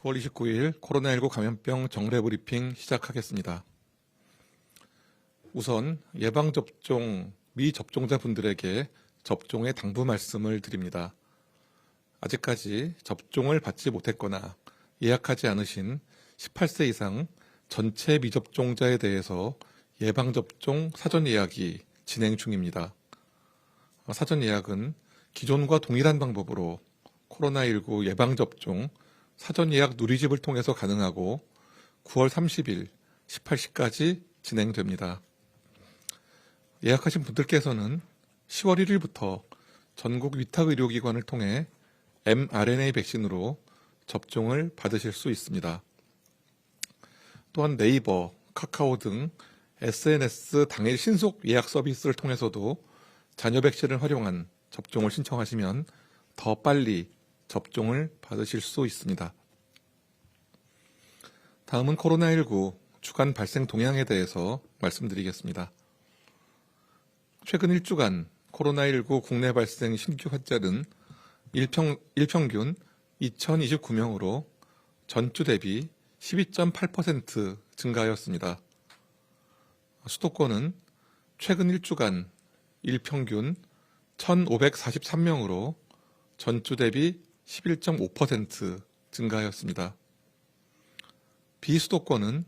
9월 29일 코로나19 감염병 정례 브리핑 시작하겠습니다. 우선 예방접종 미접종자분들에게 접종의 당부 말씀을 드립니다. 아직까지 접종을 받지 못했거나 예약하지 않으신 18세 이상 전체 미접종자에 대해서 예방접종 사전 예약이 진행 중입니다. 사전 예약은 기존과 동일한 방법으로 코로나19 예방접종 사전 예약 누리집을 통해서 가능하고 9월 30일 18시까지 진행됩니다. 예약하신 분들께서는 10월 1일부터 전국 위탁의료기관을 통해 mRNA 백신으로 접종을 받으실 수 있습니다. 또한 네이버, 카카오 등 SNS 당일 신속 예약 서비스를 통해서도 자녀 백신을 활용한 접종을 신청하시면 더 빨리 접종을 받으실 수 있습니다. 다음은 코로나19 주간 발생 동향에 대해서 말씀드리겠습니다. 최근 1주간 코로나19 국내 발생 신규 환자는 일평균 2029명으로 전주 대비 12.8% 증가하였습니다. 수도권은 최근 1주간 일평균 1,543명으로 전주 대비 11.5% 증가하였습니다. 비수도권은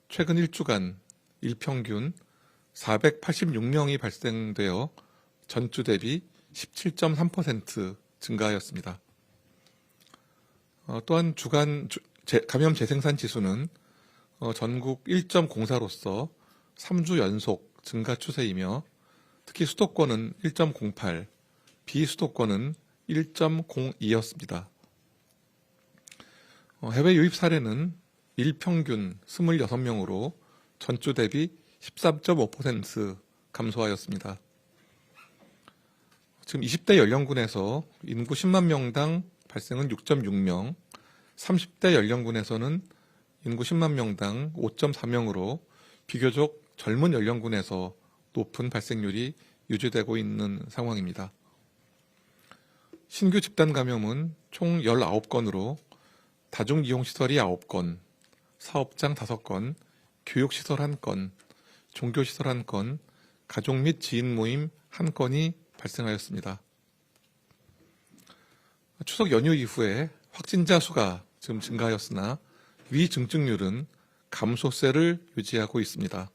최근 1주간 일평균 486명이 발생되어 전주 대비 17.3% 증가하였습니다. 또한 주간 감염 재생산 지수는 전국 1.04로서 3주 연속 증가 추세이며 특히 수도권은 1.08, 비수도권은 1.02였습니다. 해외 유입 사례는 일평균 26명으로 전주 대비 13.5% 감소하였습니다. 지금 20대 연령군에서 인구 10만 명당 발생은 6.6명, 30대 연령군에서는 인구 10만 명당 5.4명으로 비교적 젊은 연령군에서 높은 발생률이 유지되고 있는 상황입니다. 신규 집단 감염은 총 19건으로 다중이용시설이 9건, 사업장 5건, 교육시설 1건, 종교시설 1건, 가족 및 지인 모임 1건이 발생하였습니다. 추석 연휴 이후에 확진자 수가 지금 증가하였으나 위중증률은 감소세를 유지하고 있습니다.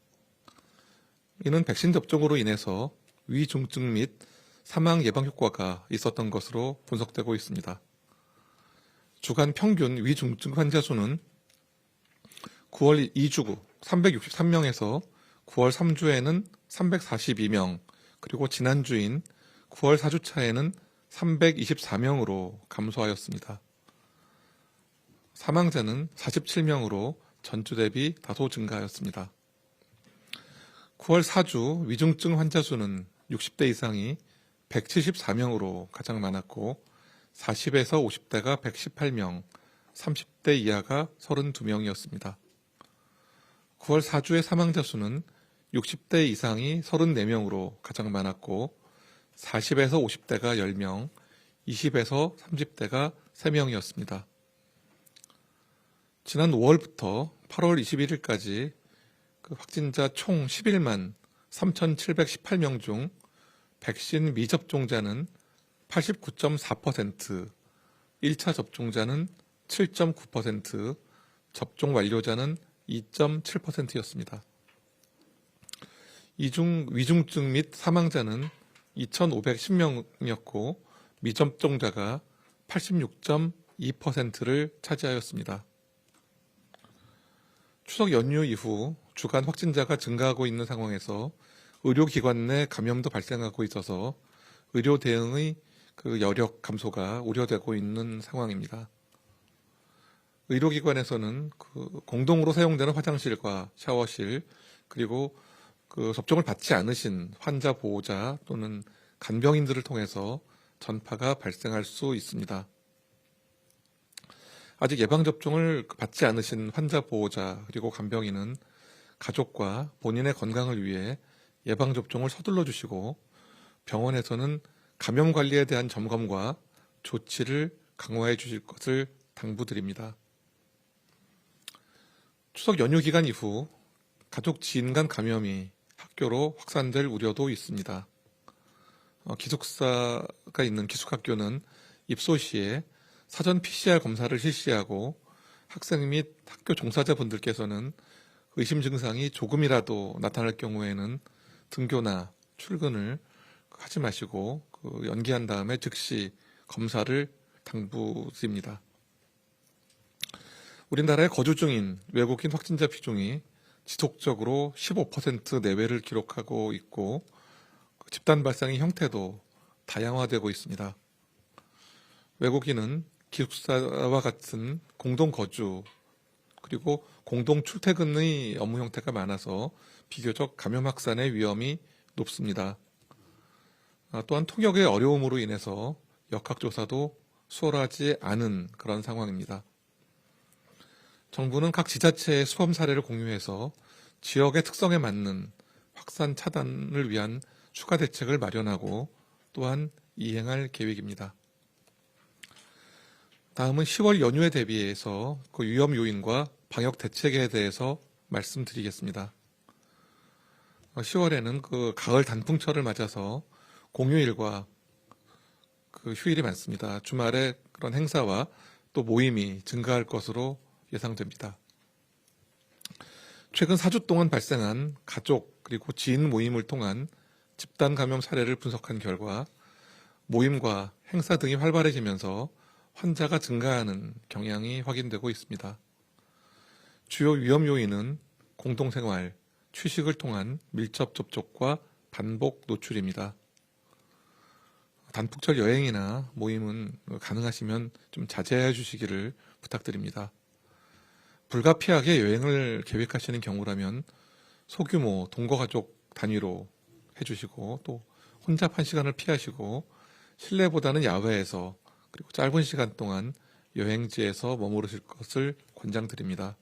이는 백신 접종으로 인해서 위중증 및 사망 예방 효과가 있었던 것으로 분석되고 있습니다. 주간 평균 위중증 환자 수는 9월 2주 후 363명에서 9월 3주에는 342명, 그리고 지난주인 9월 4주차에는 324명으로 감소하였습니다. 사망자는 47명으로 전주 대비 다소 증가하였습니다. 9월 4주 위중증 환자 수는 60대 이상이 174명으로 가장 많았고 40에서 50대가 118명, 30대 이하가 32명이었습니다. 9월 4주의 사망자 수는 60대 이상이 34명으로 가장 많았고 40에서 50대가 10명, 20에서 30대가 3명이었습니다. 지난 5월부터 8월 21일까지 확진자 총 11만 3,718명 중 백신 미접종자는 89.4%, 1차 접종자는 7.9%, 접종 완료자는 2.7%였습니다. 이중 위중증 및 사망자는 2,510명이었고 미접종자가 86.2%를 차지하였습니다. 추석 연휴 이후 주간 확진자가 증가하고 있는 상황에서 의료기관 내 감염도 발생하고 있어서 의료 대응의 여력 감소가 우려되고 있는 상황입니다. 의료기관에서는 공동으로 사용되는 화장실과 샤워실, 그리고 접종을 받지 않으신 환자 보호자 또는 간병인들을 통해서 전파가 발생할 수 있습니다. 아직 예방접종을 받지 않으신 환자 보호자 그리고 간병인은 가족과 본인의 건강을 위해 예방접종을 서둘러 주시고 병원에서는 감염 관리에 대한 점검과 조치를 강화해 주실 것을 당부드립니다. 추석 연휴 기간 이후 가족 지인 간 감염이 학교로 확산될 우려도 있습니다. 기숙사가 있는 기숙학교는 입소 시에 사전 PCR 검사를 실시하고 학생 및 학교 종사자분들께서는 의심 증상이 조금이라도 나타날 경우에는 등교나 출근을 하지 마시고 연기한 다음에 즉시 검사를 당부드립니다. 우리나라에 거주 중인 외국인 확진자 비중이 지속적으로 15% 내외를 기록하고 있고 집단 발생의 형태도 다양화되고 있습니다. 외국인은 기숙사와 같은 공동 거주 그리고 공동 출퇴근의 업무 형태가 많아서 비교적 감염 확산의 위험이 높습니다. 또한 통역의 어려움으로 인해서 역학조사도 수월하지 않은 그런 상황입니다. 정부는 각 지자체의 수험 사례를 공유해서 지역의 특성에 맞는 확산 차단을 위한 추가 대책을 마련하고 또한 이행할 계획입니다. 다음은 10월 연휴에 대비해서 그 위험 요인과 방역 대책에 대해서 말씀드리겠습니다. 10월에는 그 가을 단풍철을 맞아서 공휴일과 그 휴일이 많습니다. 주말에 그런 행사와 또 모임이 증가할 것으로 예상됩니다. 최근 4주 동안 발생한 가족 그리고 지인 모임을 통한 집단 감염 사례를 분석한 결과 모임과 행사 등이 활발해지면서 환자가 증가하는 경향이 확인되고 있습니다. 주요 위험 요인은 공동생활, 취식을 통한 밀접 접촉과 반복 노출입니다. 단풍철 여행이나 모임은 가능하시면 좀 자제해 주시기를 부탁드립니다. 불가피하게 여행을 계획하시는 경우라면 소규모 동거가족 단위로 해주시고 또 혼잡한 시간을 피하시고 실내보다는 야외에서 그리고 짧은 시간 동안 여행지에서 머무르실 것을 권장드립니다.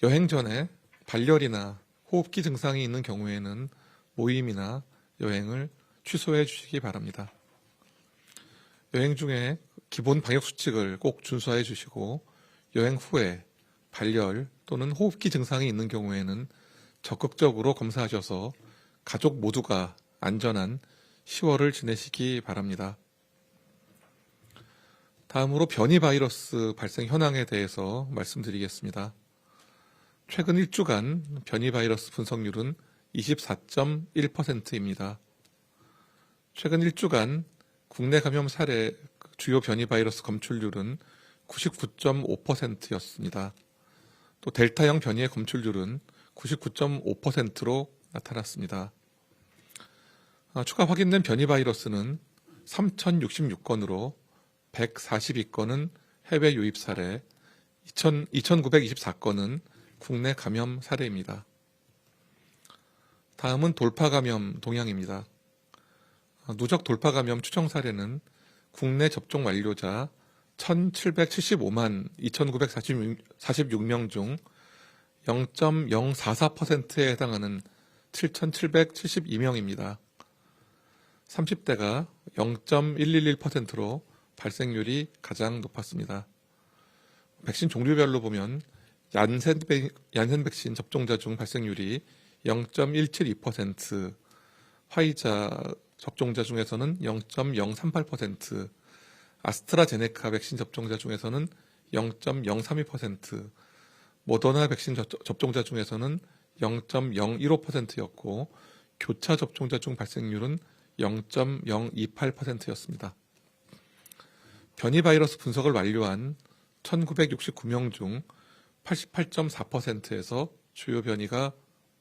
여행 전에 발열이나 호흡기 증상이 있는 경우에는 모임이나 여행을 취소해 주시기 바랍니다. 여행 중에 기본 방역 수칙을 꼭 준수해 주시고 여행 후에 발열 또는 호흡기 증상이 있는 경우에는 적극적으로 검사하셔서 가족 모두가 안전한 10월을 지내시기 바랍니다. 다음으로 변이 바이러스 발생 현황에 대해서 말씀드리겠습니다. 최근 1주간 변이 바이러스 분석률은 24.1%입니다. 최근 1주간 국내 감염 사례 주요 변이 바이러스 검출률은 99.5%였습니다. 또 델타형 변이의 검출률은 99.5%로 나타났습니다. 추가 확인된 변이 바이러스는 3,066건으로 142건은 해외 유입 사례, 2,924건은 국내 감염 사례입니다. 다음은 돌파 감염 동향입니다. 누적 돌파 감염 추정 사례는 국내 접종 완료자 1,775만 2,946명 중 0.044%에 해당하는 7,772명입니다. 30대가 0.111%로 발생률이 가장 높았습니다. 백신 종류별로 보면 얀센 백신 접종자 중 발생률이 0.172%, 화이자 접종자 중에서는 0.038%, 아스트라제네카 백신 접종자 중에서는 0.032%, 모더나 백신 접종자 중에서는 0.015%였고 교차 접종자 중 발생률은 0.028%였습니다. 변이 바이러스 분석을 완료한 1969명 중 88.4%에서 주요 변이가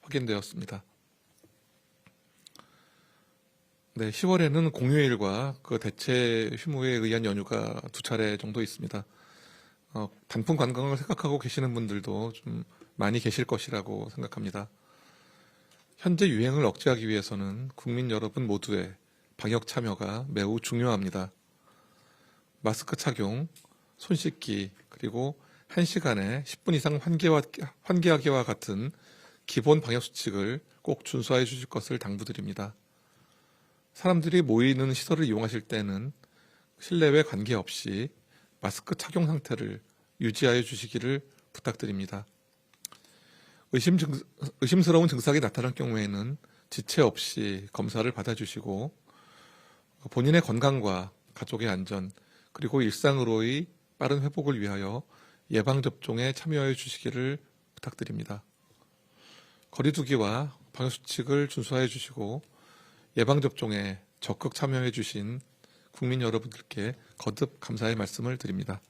확인되었습니다. 네, 10월에는 공휴일과 그 대체 휴무에 의한 연휴가 2차례 정도 있습니다. 단풍 관광을 생각하고 계시는 분들도 좀 많이 계실 것이라고 생각합니다. 현재 유행을 억제하기 위해서는 국민 여러분 모두의 방역 참여가 매우 중요합니다. 마스크 착용, 손 씻기, 그리고 1시간에 10분 이상 환기하기와 같은 기본 방역 수칙을 꼭 준수해 주실 것을 당부드립니다. 사람들이 모이는 시설을 이용하실 때는 실내외 관계없이 마스크 착용 상태를 유지하여 주시기를 부탁드립니다. 의심스러운 증상이 나타날 경우에는 지체 없이 검사를 받아주시고 본인의 건강과 가족의 안전 그리고 일상으로의 빠른 회복을 위하여 예방접종에 참여해 주시기를 부탁드립니다. 거리두기와 방역수칙을 준수하여 주시고 예방접종에 적극 참여해 주신 국민 여러분들께 거듭 감사의 말씀을 드립니다.